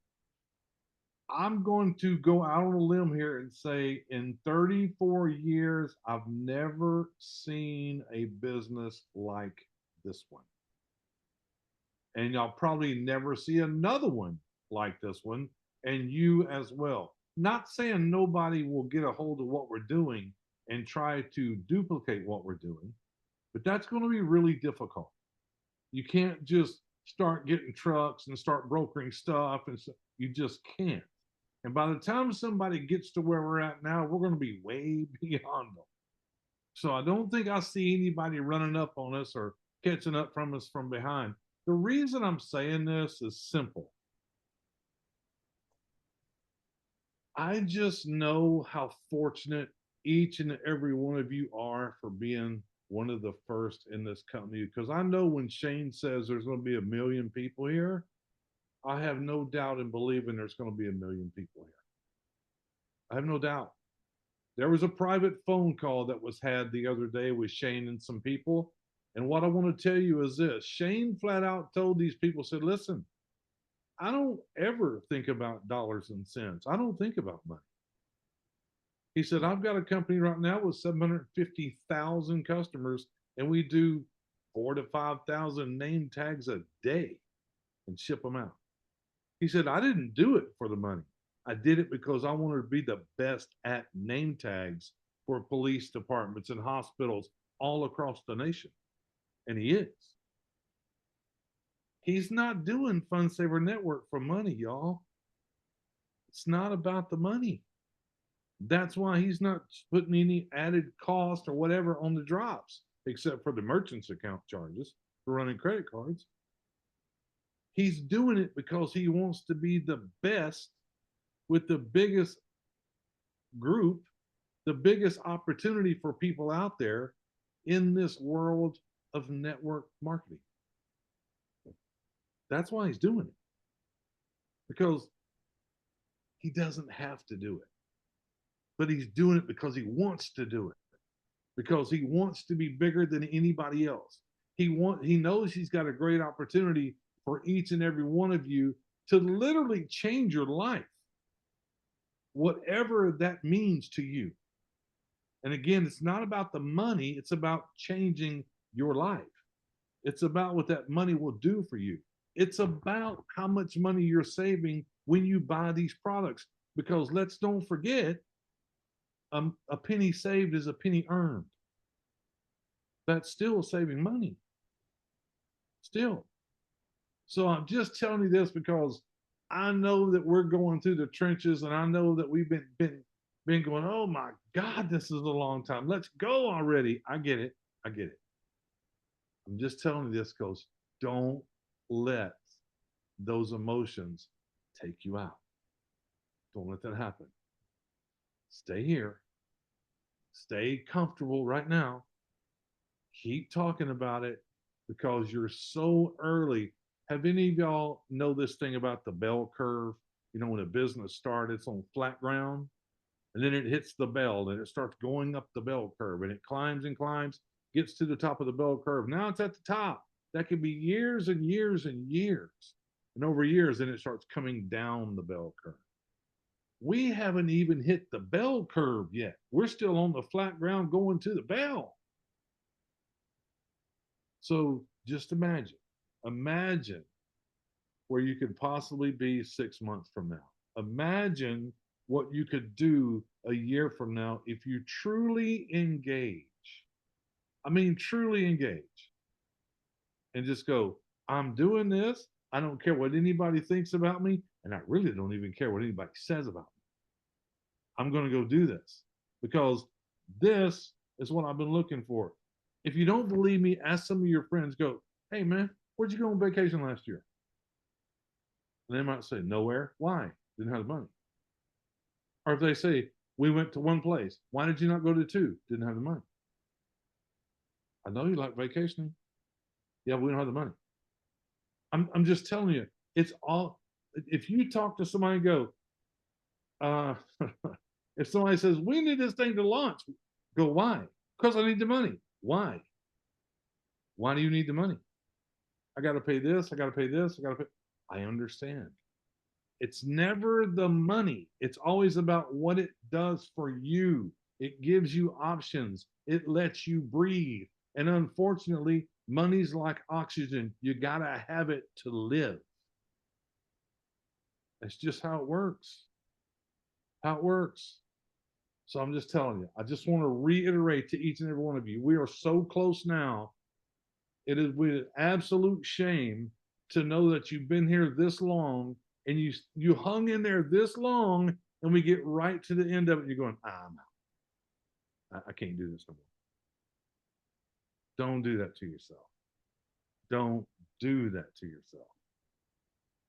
I'm going to go out on a limb here and say in 34 years, I've never seen a business like this one. And y'all probably never see another one like this one, and you as well. Not saying nobody will get a hold of what we're doing and try to duplicate what we're doing, but that's going to be really difficult. You can't just start getting trucks and start brokering stuff. And so you just can't. And by the time somebody gets to where we're at now, we're going to be way beyond them. So I don't think I see anybody running up on us or catching up from us from behind. The reason I'm saying this is simple. I just know how fortunate each and every one of you are for being one of the first in this company, because I know when Shane says there's going to be 1 million people here, I have no doubt in believing there's going to be 1 million people here. I have no doubt. There was a private phone call that was had the other day with Shane and some people. And what I want to tell you is this: Shane flat out told these people, said, listen, I don't ever think about dollars and cents. I don't think about money. He said, I've got a company right now with 750,000 customers, and we do 4,000 to 5,000 name tags a day and ship them out. He said, I didn't do it for the money. I did it because I wanted to be the best at name tags for police departments and hospitals all across the nation. And he is. He's not doing Fund Saver Network for money, y'all. It's not about the money. That's why he's not putting any added cost or whatever on the drops, except for the merchant's account charges for running credit cards. He's doing it because he wants to be the best with the biggest group, the biggest opportunity for people out there in this world of network marketing. That's why he's doing it, because he doesn't have to do it, but he's doing it because he wants to do it, because he wants to be bigger than anybody else. He knows he's got a great opportunity for each and every one of you to literally change your life, whatever that means to you. And again, it's not about the money, it's about changing your life. It's about what that money will do for you. It's about how much money you're saving when you buy these products. Because let's don't forget, a penny saved is a penny earned. That's still saving money. Still. So I'm just telling you this because I know that we're going through the trenches, and I know that we've been going, oh my God, this is a long time. Let's go already. I get it. I get it. I'm just telling you this because don't let those emotions take you out. Don't let that happen. Stay here. Stay comfortable right now. Keep talking about it because you're so early. Have any of y'all know this thing about the bell curve? You know, when a business starts, it's on flat ground, and then it hits the bell, and it starts going up the bell curve, and it climbs and climbs, gets to the top of the bell curve. Now it's at the top. That could be years and years and years. And over years, then it starts coming down the bell curve. We haven't even hit the bell curve yet. We're still on the flat ground going to the bell. So just imagine where you could possibly be 6 months from now. Imagine what you could do a year from now if you truly engage. I mean, truly engage. And just go, I'm doing this. I don't care what anybody thinks about me. And I really don't even care what anybody says about me. I'm going to go do this because this is what I've been looking for. If you don't believe me, ask some of your friends. Go, hey man, where'd you go on vacation last year? And they might say, nowhere. Why? Didn't have the money. Or if they say, we went to one place. Why did you not go to two? Didn't have the money. I know you like vacationing. Yeah, but we don't have the money. I'm just telling you, it's all, if you talk to somebody and go, if somebody says, we need this thing to launch, go, why? Because I need the money. Why? Why do you need the money? I got to pay this. I got to pay this. I got to pay. I understand. It's never the money. It's always about what it does for you. It gives you options. It lets you breathe. And unfortunately, money's like oxygen. You got to have it to live. That's just how it works. How it works. So I'm just telling you, I just want to reiterate to each and every one of you, we are so close now. It is with absolute shame to know that you've been here this long and you hung in there this long, and we get right to the end of it. And you're going, I'm out. I can't do this no more. Don't do that to yourself. Don't do that to yourself.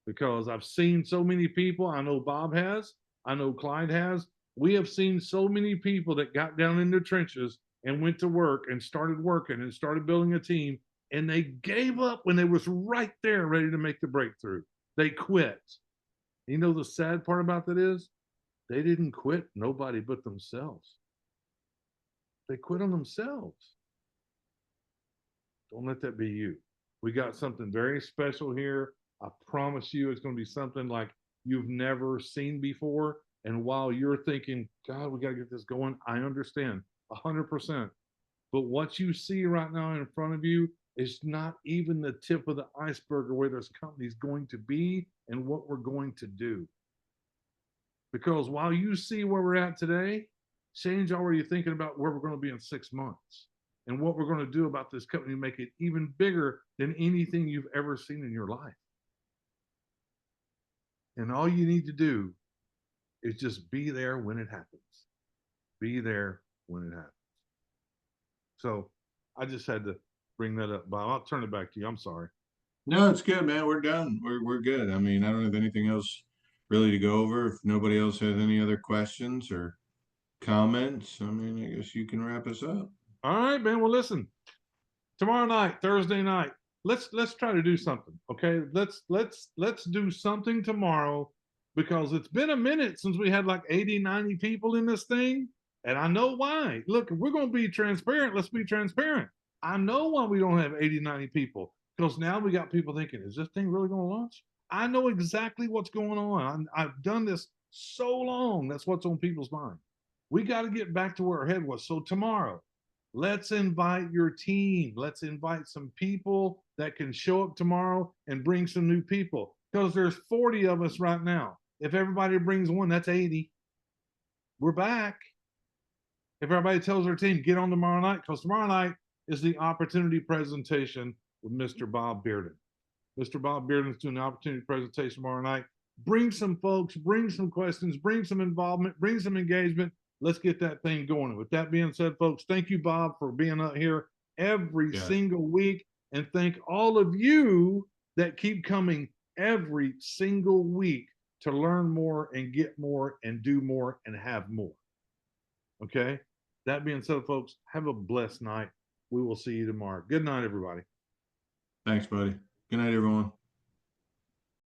Because I've seen so many people, I know Bob has, I know Clyde has. We have seen so many people that got down in the trenches and went to work and started working and started building a team, and they gave up when they was right there ready to make the breakthrough. They quit. You know the sad part about that is they didn't quit nobody but themselves. They quit on themselves. Don't let that be you. We got something very special here. I promise you it's going to be something like you've never seen before. And while you're thinking, God, we got to get this going, I understand 100%. But what you see right now in front of you is not even the tip of the iceberg of where this company is going to be and what we're going to do. Because while you see where we're at today, Shane's already thinking about where we're going to be in 6 months and what we're going to do about this company to make it even bigger than anything you've ever seen in your life. And all you need to do is just be there when it happens. Be there when it happens. So I just had to bring that up, Bob. I'll turn it back to you. I'm sorry. No, it's good, man. We're done. We're good. I mean, I don't have anything else really to go over. If nobody else has any other questions or comments, I mean, I guess you can wrap us up. All right, man. Well, listen. Tomorrow night, Thursday night, let's try to do something. Okay. Let's do something tomorrow, because it's been a minute since we had like 80, 90 people in this thing. And I know why. Look, if we're going to be transparent, let's be transparent. I know why we don't have 80, 90 people, because now we got people thinking, is this thing really going to launch? I know exactly what's going on. I've done this so long. That's what's on people's mind. We got to get back to where our head was. So tomorrow, let's invite your team. Let's invite some people that can show up tomorrow and bring some new people, because there's 40 of us right now. If everybody brings one, that's 80. We're back. If everybody tells their team, get on tomorrow night, because tomorrow night is the opportunity presentation with Mr. Bob Bearden. Mr. Bob Bearden is doing the opportunity presentation tomorrow night. Bring some folks, bring some questions, bring some involvement, bring some engagement. Let's get that thing going. With that being said, folks, thank you, Bob, for being out here every single week. And thank all of you that keep coming every single week to learn more and get more and do more and have more. Okay? That being said, folks, have a blessed night. We will see you tomorrow. Good night, everybody. Thanks, buddy. Good night, everyone.